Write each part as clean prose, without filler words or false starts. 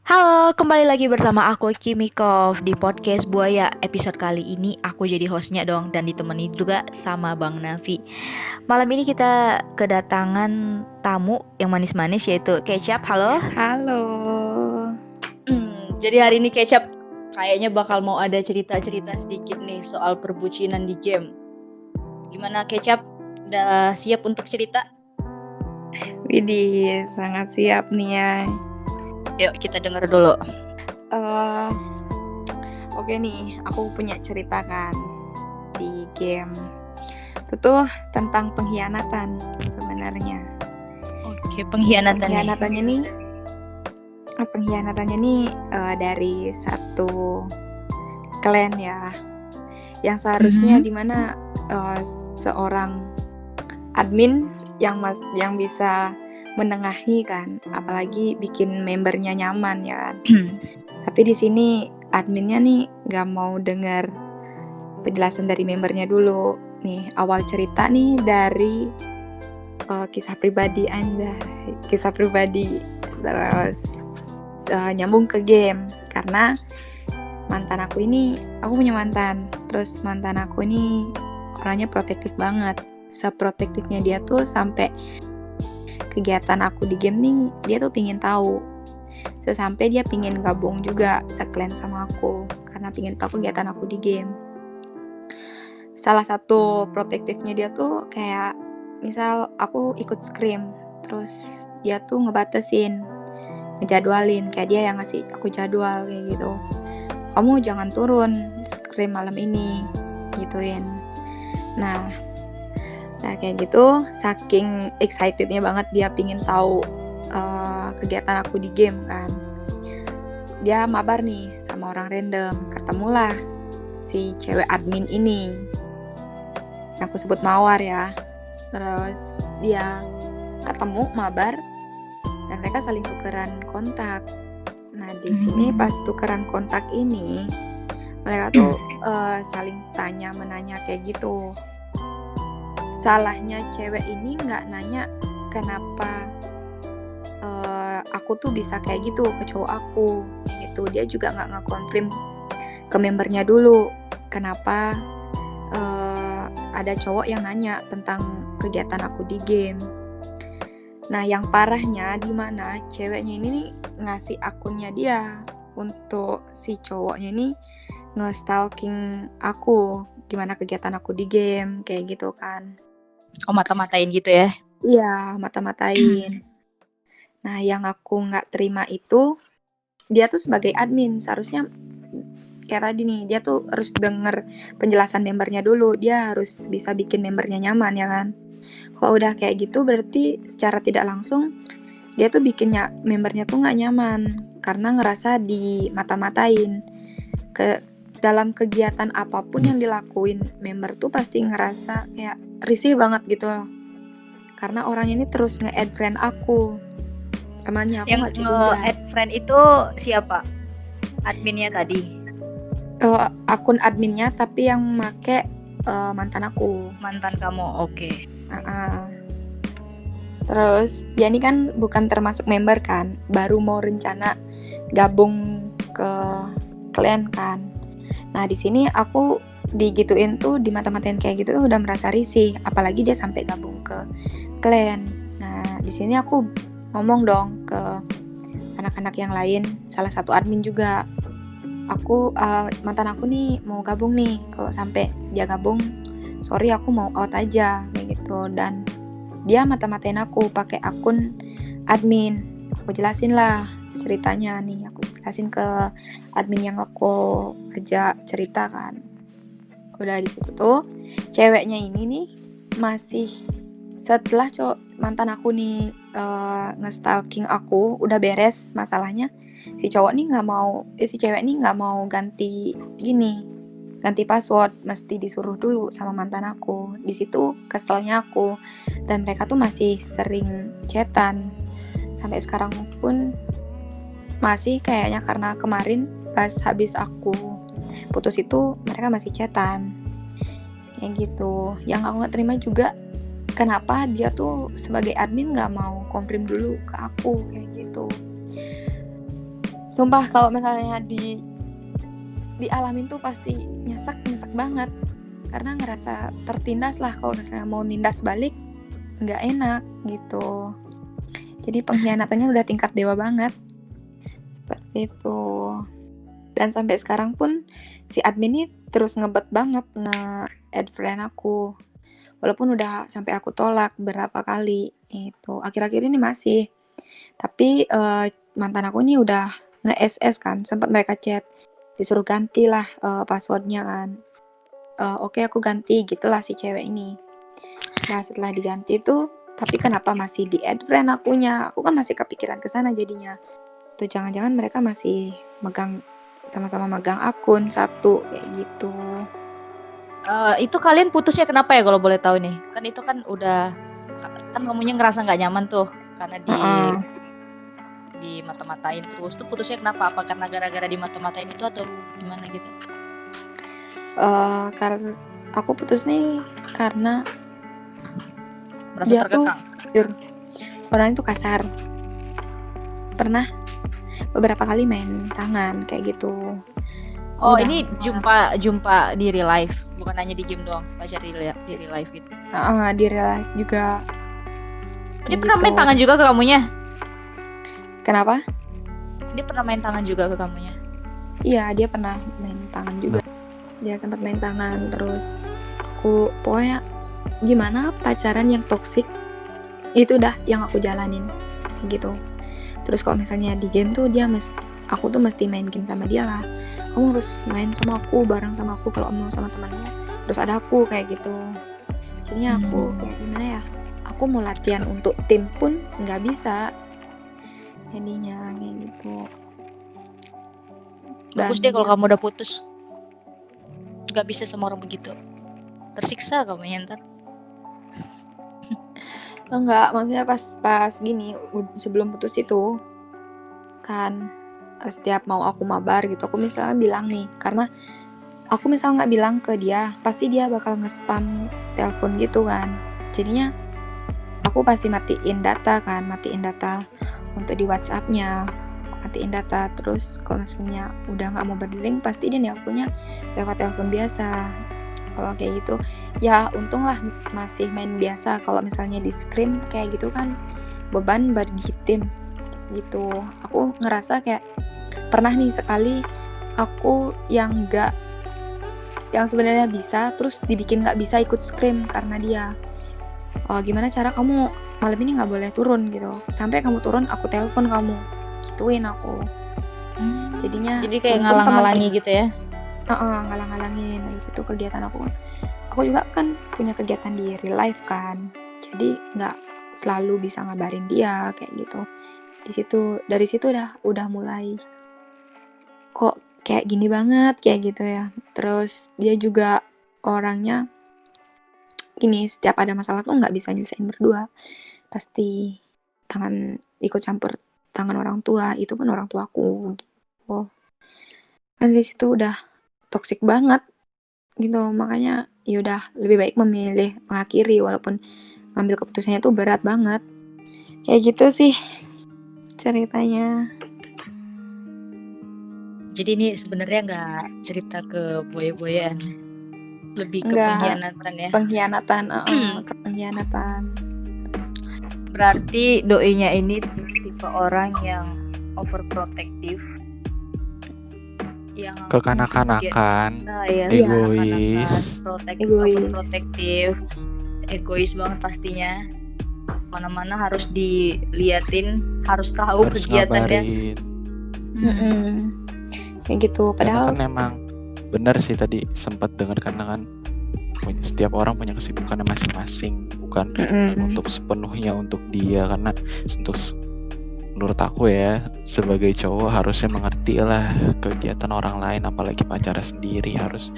Halo, kembali lagi bersama aku Kimikov di podcast Buaya. Episode kali ini aku jadi hostnya dong dan ditemani juga sama Bang Nafi. Malam ini kita kedatangan tamu yang manis-manis yaitu Kecap. Halo. Halo. Jadi hari ini Kecap kayaknya bakal mau ada cerita-cerita sedikit nih soal perbucinan di game. Gimana Kecap? Udah siap untuk cerita? Widih, sangat siap nih ya. Yuk kita denger dulu. Oke nih, aku punya cerita kan di game. Itu tuh tentang pengkhianatan sebenarnya. Oke, pengkhianatannya. Pengkhianatannya nih dari satu klan ya, yang seharusnya dimana seorang admin yang bisa menengahi kan, apalagi bikin membernya nyaman ya kan. Tapi di sini adminnya nih nggak mau dengar penjelasan dari membernya dulu. Nih awal cerita nih dari kisah pribadi terus nyambung ke game karena aku punya mantan. Terus mantan aku ini orangnya protektif banget. Seprotektifnya dia tuh sampai kegiatan aku di game nih dia tuh pingin tahu. Sesampai dia pingin gabung juga seklan sama aku karena pingin tahu kegiatan aku di game. Salah satu protektifnya dia tuh kayak misal aku ikut scrim, terus dia tuh ngejadwalin, kayak dia yang ngasih aku jadwal kayak gitu. Kamu jangan turun scrim malam ini, gituin. Nah kayak gitu, saking excitednya banget dia pingin tahu kegiatan aku di game kan. Dia mabar nih sama orang random, ketemulah si cewek admin ini yang aku sebut Mawar ya. Terus dia ketemu mabar dan mereka saling tukeran kontak. Nah di sini pas tukeran kontak ini mereka tuh saling menanya kayak gitu. Salahnya cewek ini nggak nanya kenapa aku tuh bisa kayak gitu ke cowok aku gitu. Dia juga nggak nge-confirm ke membernya dulu kenapa ada cowok yang nanya tentang kegiatan aku di game. Nah yang parahnya di mana ceweknya ini nih ngasih akunnya dia untuk si cowoknya ini nge-stalking aku, gimana kegiatan aku di game kayak gitu kan. Oh, mata-matain gitu ya? Iya, mata-matain. Nah, yang aku nggak terima itu, dia tuh sebagai admin, seharusnya kayak tadi nih, dia tuh harus denger penjelasan membernya dulu, dia harus bisa bikin membernya nyaman ya kan. Kalau udah kayak gitu berarti secara tidak langsung, dia tuh bikinnya membernya tuh nggak nyaman, karena ngerasa di mata-matain. Dalam kegiatan apapun yang dilakuin, member tuh pasti ngerasa kayak risih banget gitu loh. Karena orangnya ini terus nge-add friend aku. Temannya aku nggak cukup nge-add friend itu siapa? Adminnya tadi? Akun adminnya tapi yang make mantan aku. Mantan kamu, oke. Terus dia ini kan bukan termasuk member kan, baru mau rencana gabung ke klan kan. Nah di sini aku digituin tuh, di mata-matain kayak gitu tuh udah merasa risih, apalagi dia sampai gabung ke klan. Nah di sini aku ngomong dong ke anak-anak yang lain, salah satu admin juga. Mantan aku nih mau gabung nih, kalau sampai dia gabung, sorry aku mau out aja kayak gitu. Dan dia mata-matain aku pakai akun admin. Aku jelasin lah ceritanya nih, aku jelasin ke admin yang aku ajak cerita kan. Udah di situ tuh ceweknya ini nih masih setelah mantan aku nih nge-stalking aku, udah beres masalahnya, si cewek nih nggak mau ganti password, mesti disuruh dulu sama mantan aku. Di situ keselnya aku, dan mereka tuh masih sering chatan sampai sekarang pun masih kayaknya, karena kemarin pas habis aku putus itu mereka masih chatan kayak gitu. Yang aku nggak terima juga, kenapa dia tuh sebagai admin nggak mau confirm dulu ke aku kayak gitu. Sumpah kalau misalnya dialamin tuh pasti nyesek banget, karena ngerasa tertindas lah. Kalau misalnya mau nindas balik nggak enak gitu. Jadi pengkhianatannya udah tingkat dewa banget seperti itu. Dan sampai sekarang pun si admin ini terus ngebet banget nge-add friend aku, walaupun udah sampai aku tolak berapa kali itu. Akhir-akhir ini masih, tapi mantan aku ini udah nge-SS kan, sempat mereka chat disuruh ganti lah passwordnya kan. Oke, aku ganti gitulah si cewek ini. Nah setelah diganti tuh, tapi kenapa masih di add friend akunya? Aku kan masih kepikiran ke sana jadinya. Tuh jangan-jangan mereka masih sama-sama megang akun satu kayak gitu. Itu kalian putusnya kenapa ya kalau boleh tahu nih? Kan itu kan udah, kan kamunya ngerasa nggak nyaman tuh karena di mata-matain terus. Tuh putusnya kenapa? Apa karena gara-gara di mata-matain itu atau gimana gitu? Karena aku putus nih karena Merasa dia tuh terkekang. orang itu kasar. Pernah beberapa kali main tangan kayak gitu. Oh, ini jumpa di real life, bukan hanya di game doang, pacar di real life gitu. Di real life juga. Dia pernah main tangan juga ke kamunya? Kenapa? Dia pernah main tangan juga ke kamunya? Iya, dia pernah main tangan juga. Dia sempat main tangan, terus aku pokoknya gimana pacaran yang toksik itu udah yang aku jalanin kayak gitu. Terus kalau misalnya di game tuh aku tuh mesti main game sama dia lah. Kamu harus main sama aku, bareng sama aku, kalau mau sama temannya terus ada aku kayak gitu. Jadinya aku kayak gimana ya, aku mau latihan untuk tim pun nggak bisa jadinya kayak gitu. Bagus deh kalau kamu udah putus, nggak bisa sama orang begitu, tersiksa kamu ya ntar. Enggak, maksudnya pas gini sebelum putus itu kan, setiap mau aku mabar gitu, aku misalnya bilang nih, karena aku misal nggak bilang ke dia, pasti dia bakal nge-spam telepon gitu kan. Jadinya aku pasti matiin data untuk di WhatsApp-nya, matiin data. Terus kalau misalnya udah nggak mau berdering, pasti dia nelponnya lewat telepon biasa. Kalau kayak gitu ya untung lah masih main biasa. Kalau misalnya di scrim kayak gitu kan beban bagi tim gitu. Aku ngerasa kayak pernah nih sekali aku yang sebenarnya bisa, terus dibikin nggak bisa ikut scrim karena dia. Gimana cara kamu malam ini nggak boleh turun gitu, sampai kamu turun aku telepon kamu, gituin aku. Jadinya jadi kayak ngalang-ngalangi gitu ya. Ngalang-ngalangin. Habis itu kegiatan aku juga kan punya kegiatan di real life kan, jadi nggak selalu bisa ngabarin dia kayak gitu. Dari situ udah mulai kok kayak gini banget kayak gitu ya. Terus dia juga orangnya gini, setiap ada masalah tuh nggak bisa nyelesain berdua, pasti ikut campur tangan orang tua, itu pun orang tuaku gitu. Kan dari situ udah toksik banget gitu, makanya yaudah lebih baik memilih mengakhiri, walaupun ngambil keputusannya tuh berat banget kayak gitu sih ceritanya. Jadi ini sebenarnya nggak cerita ke boy-boyan, lebih ke pengkhianatan ya. Pengkhianatan. Berarti doinya ini tipe orang yang overprotective, yang kekanak-kanakan, egois, overprotective, egois banget pastinya. Mana-mana harus diliatin, harus tahu kegiatannya. Kayak gitu. Padahal kan emang benar sih tadi sempat dengar kan setiap orang punya kesibukannya masing-masing, bukan untuk sepenuhnya untuk dia. Karena menurut aku ya, sebagai cowok harusnya mengerti lah kegiatan orang lain, apalagi pacarnya sendiri. Harus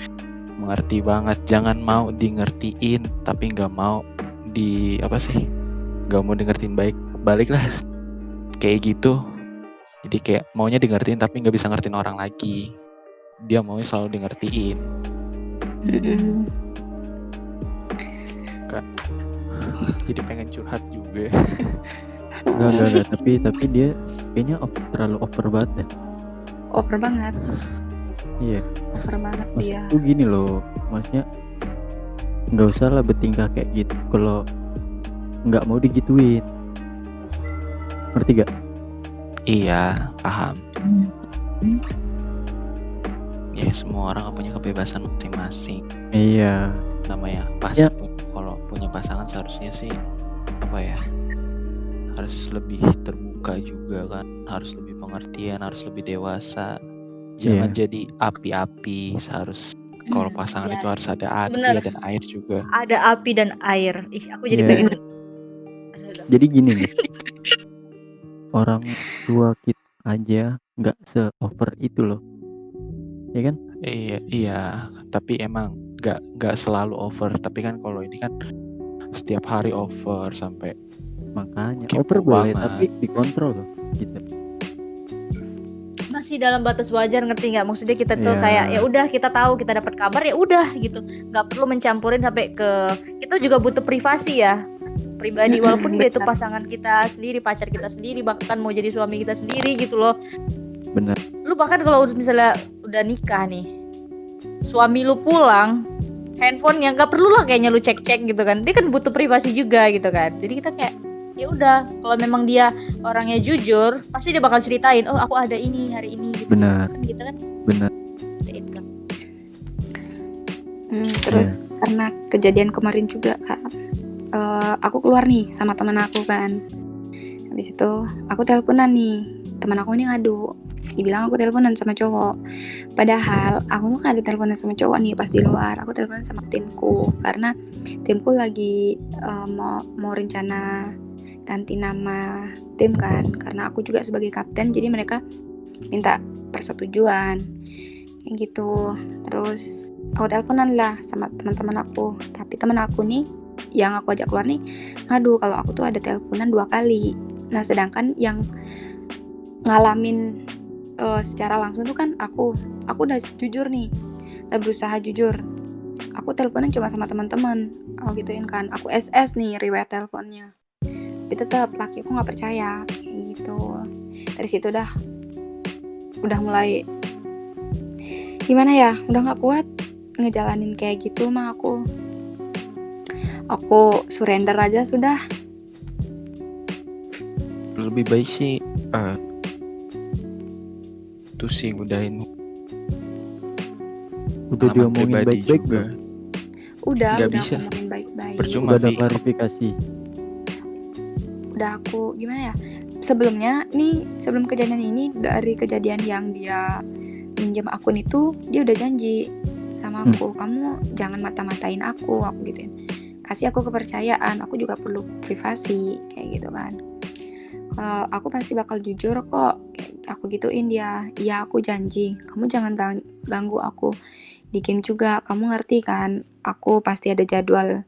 mengerti banget, jangan mau dingertiin tapi nggak mau nggak mau dingertiin balik lah kayak gitu. Jadi kayak maunya dingertiin tapi nggak bisa ngertiin orang lagi, dia maunya selalu dingertiin. Kan jadi pengen curhat juga. Enggak, tapi dia kayaknya terlalu over banget deh. over banget Iya, dia. maksudku gini loh, maksudnya nggak usah lah bertingkah kayak gitu kalau nggak mau digituin, ngerti gak? Iya, paham. Ya semua orang punya kebebasan masing-masing. Iya, Namanya pas Ya. kalau punya pasangan seharusnya sih apa ya? Harus lebih terbuka juga kan, harus lebih pengertian, harus lebih dewasa. Jangan Iya. jadi api-api, harus kalau pasangan Ya, itu harus ada bener. api dan air juga. Ada api dan air. Ih, aku jadi Iya. pengen. Jadi gini nih, orang tua kita aja nggak se-over itu loh, ya kan? Iya, tapi emang nggak selalu over. Tapi kan kalau ini kan setiap hari over sampai Makanya kepo over boleh, banget. tapi dikontrol loh, gitu. Masih dalam batas wajar, ngerti nggak? Maksudnya kita tuh Iya. kayak ya udah kita tahu kita dapat kabar ya udah gitu, nggak perlu mencampurin sampai ke kita juga butuh privasi ya pribadi walaupun dia itu Benar. pasangan kita sendiri, pacar kita sendiri, bahkan mau jadi suami kita sendiri gitu loh. Bener. Lu bahkan kalau misalnya udah nikah nih, suami lu pulang, handphonenya nggak perlu lah kayaknya lu cek-cek gitu kan, dia kan butuh privasi juga gitu kan. Jadi kita kayak ya udah, kalau memang dia orangnya jujur pasti dia bakal ceritain, oh aku ada ini hari ini gitu. Benar. Kan kita kan Bener. income. Terus karena kejadian kemarin juga Kak, aku keluar nih sama teman aku kan. Habis itu aku teleponan nih, teman aku ini ngadu, dibilang aku teleponan sama cowok. Padahal aku tuh gak ada teleponan sama cowok nih pas di luar. Aku teleponan sama timku karena timku lagi mau rencana ganti nama tim kan, karena aku juga sebagai kapten, jadi mereka minta persetujuan kayak gitu. Terus aku teleponan lah sama teman-teman aku, tapi teman aku nih yang aku ajak keluar nih ngadu kalau aku tuh ada teleponan 2 kali. Nah sedangkan yang ngalamin secara langsung tuh kan aku udah jujur nih, udah berusaha jujur. Aku teleponan cuma sama teman-teman, aku gituin kan, aku SS nih riwayat teleponnya. Tapi tetap laki aku nggak percaya kayak gitu. Dari situ udah mulai gimana ya, udah nggak kuat ngejalanin kayak gitu mah. Aku surrender aja sudah. Lebih baik sih itu sih udahin Udah pengalaman diomongin pribadi baik-baik juga. belum? Udah Nggak bisa. aku ngomongin baik-baik. Percuma. Udah ada Vi. klarifikasi. Udah aku gimana ya, sebelumnya nih, sebelum kejadian ini, dari kejadian yang dia minjem akun itu, dia udah janji sama aku, kamu jangan mata-matain aku gituin, kasih aku kepercayaan, aku juga perlu privasi kayak gitu kan. Aku pasti bakal jujur kok, kayak aku gituin dia. Iya aku janji, kamu jangan ganggu aku di game juga, kamu ngerti kan, aku pasti ada jadwal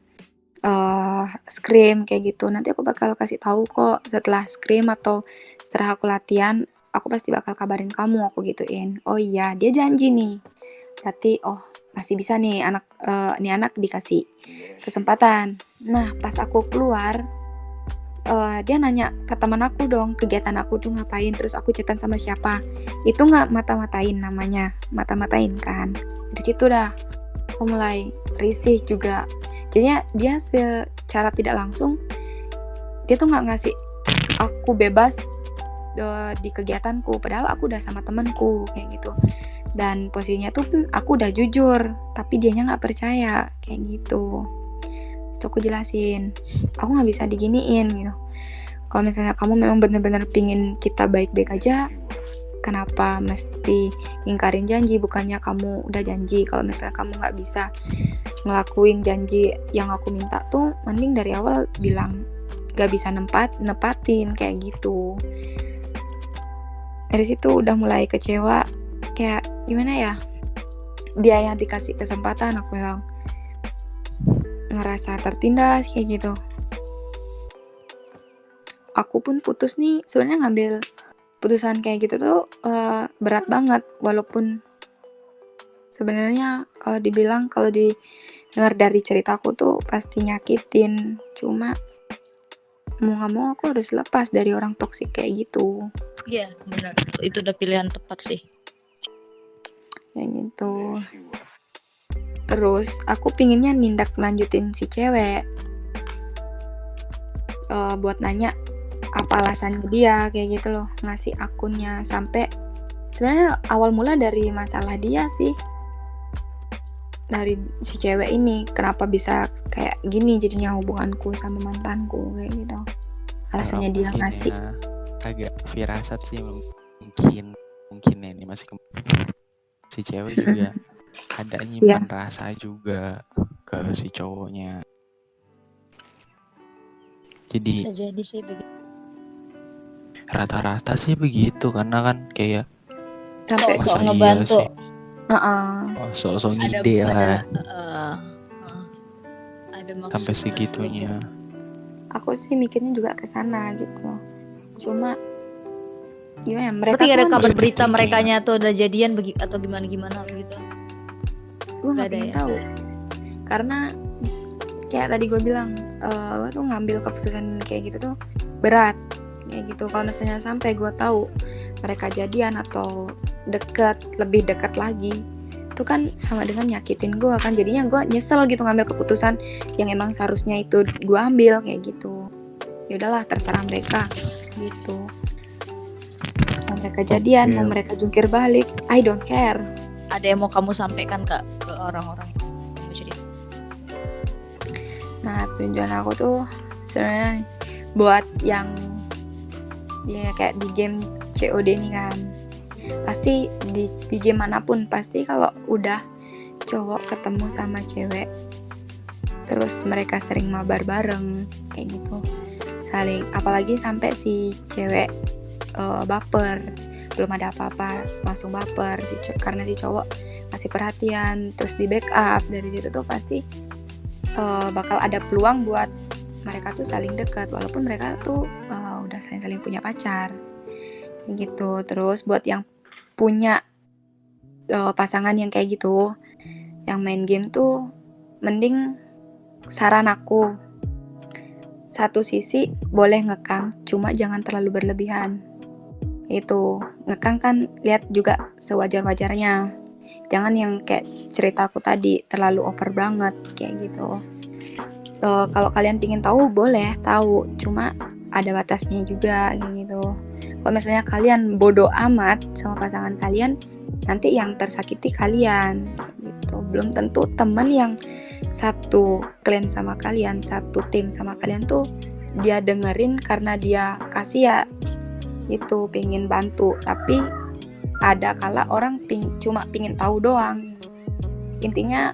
scrim kayak gitu, nanti aku bakal kasih tahu kok setelah scrim atau setelah aku latihan, aku pasti bakal kabarin kamu, aku gituin. Oh iya, dia janji nih, berarti oh masih bisa nih anak dikasih kesempatan. Nah pas aku keluar, dia nanya ke teman aku dong, kegiatan aku tuh ngapain, terus aku chatan sama siapa. Itu nggak mata-matain, namanya mata-matain kan. Dari situ dah aku mulai risih juga. Jadinya dia secara tidak langsung dia tuh nggak ngasih aku bebas di kegiatanku, padahal aku udah sama temanku kayak gitu. Dan posisinya tuh aku udah jujur, tapi dianya nggak percaya kayak gitu. Terus aku jelasin, aku nggak bisa diginiin gitu. Kalau misalnya kamu memang benar-benar pingin kita baik-baik aja, kenapa mesti ngingkarin janji? Bukannya kamu udah janji, kalau misalnya kamu nggak bisa ngelakuin janji yang aku minta tuh, mending dari awal bilang nggak bisa nepatin kayak gitu. Dari situ udah mulai kecewa, kayak gimana ya, dia yang dikasih kesempatan, aku yang ngerasa tertindas kayak gitu. Aku pun putus nih, sebenarnya ngambil putusan kayak gitu tuh berat banget, walaupun sebenarnya kalau didengar dari ceritaku tuh pasti nyakitin, cuma mau nggak mau aku harus lepas dari orang toksik kayak gitu. Iya benar, itu udah pilihan tepat sih. kayak gitu. Terus aku pinginnya nindak lanjutin si cewek, buat nanya apa alasannya dia kayak gitu loh, ngasih akunnya. Sampai sebenarnya awal mula dari masalah dia sih, dari si cewek ini, kenapa bisa kayak gini jadinya hubunganku sama mantanku kayak gitu. Alasannya dia Mungkin ngasih. ya, agak firasat sih mungkin ya, ini masih si cewek juga ada nyimpan rasa juga ke si cowoknya. Jadi Bisa jadi sih begitu. rata-rata sih begitu, karena kan kayak Sampai Sok-sok masa iya ngebantu. sih? Sok-sok ngide lah Ada maksud sampai segitunya. Aku sih mikirnya juga ke sana gitu. Cuma gimana ya, mereka Tapi gak ada tuh kabar Positive berita thinking. merekanya tuh udah jadian atau gimana begitu. gue nggak Nggak ada pengen ya? tahu, karena kayak tadi gue bilang, gue tuh ngambil keputusan kayak gitu tuh berat kayak gitu. Kalau misalnya sampai gue tahu mereka jadian atau lebih dekat lagi, itu kan sama dengan nyakitin gue kan. Jadinya gue nyesel gitu ngambil keputusan yang emang seharusnya itu gue ambil kayak gitu. Ya udahlah, terserah mereka gitu. Mau mereka jadian, mau mereka jungkir balik, I don't care. Ada yang mau kamu sampaikan ke orang-orang yang kamu cerita? Nah, tujuan aku tuh sebenarnya buat yang ya kayak di game COD nih kan, pasti di game manapun pasti kalau udah cowok ketemu sama cewek terus mereka sering mabar bareng kayak gitu, saling, apalagi sampai si cewek baper, belum ada apa-apa langsung baper karena si cowok kasih perhatian terus di backup, dari situ tuh pasti bakal ada peluang buat mereka tuh saling dekat walaupun mereka tuh udah saling punya pacar gitu. Terus buat yang punya pasangan yang kayak gitu, yang main game tuh, mending saran aku, satu sisi boleh ngekang, cuma jangan terlalu berlebihan. Itu ngekang kan lihat juga sewajar-wajarnya, jangan yang kayak cerita aku tadi terlalu over banget kayak gitu. Kalau kalian pingin tahu boleh tahu, cuma ada batasnya juga kayak gitu. Kalau misalnya kalian bodoh amat sama pasangan kalian, nanti yang tersakiti kalian gitu. Belum tentu teman yang satu clan sama kalian, satu tim sama kalian tuh dia dengerin karena dia kasih ya itu pingin bantu, tapi ada kala orang cuma pingin tahu doang. Intinya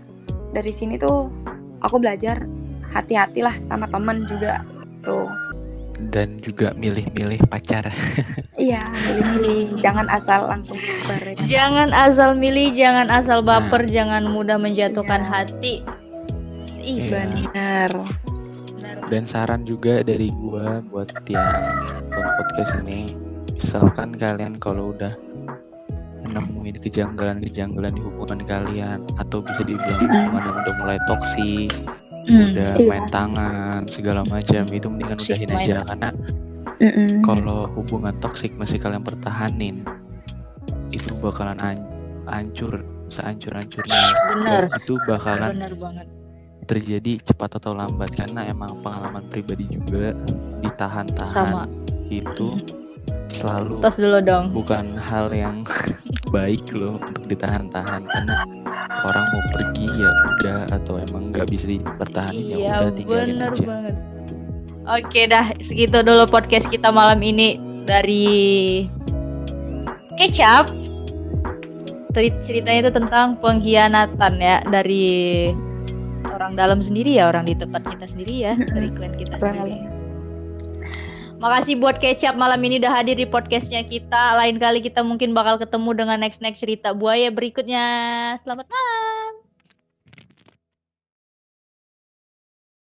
dari sini tuh aku belajar hati-hatilah sama teman juga tuh. Dan juga milih-milih pacar. Iya, milih-milih, jangan asal langsung baper. Jangan asal milih, jangan asal baper, jangan mudah menjatuhkan Iya. hati. Ih, Benar. Dan saran juga dari gua buat yang nonton podcast ini, misalkan kalian kalau udah nemuin kejanggalan-kejanggalan di hubungan kalian, atau bisa dibilang hubungan yang udah mulai toksik, udah main tangan segala macam, itu mendingan udahin aja. Karena kalau hubungan toksik masih kalian pertahanin, itu bakalan hancur sehancur-hancurnya. Bener. Dan itu bakalan Bener banget. terjadi cepat atau lambat, karena emang pengalaman pribadi juga, ditahan-tahan Sama. itu selalu Tos dulu dong. bukan hal yang baik loh untuk ditahan-tahan, karena orang mau pergi ya udah, atau emang nggak bisa dipertahankan ya udah, tinggalin bener aja. banget. Oke dah, segitu dulu podcast kita malam ini dari Kecap. Ceritanya itu tentang pengkhianatan ya, dari orang dalam sendiri ya, orang di tempat kita sendiri ya, dari klan kita sendiri. Makasih buat Kecap malam ini udah hadir di podcastnya kita. Lain kali kita mungkin bakal ketemu dengan next cerita buaya berikutnya. Selamat malam.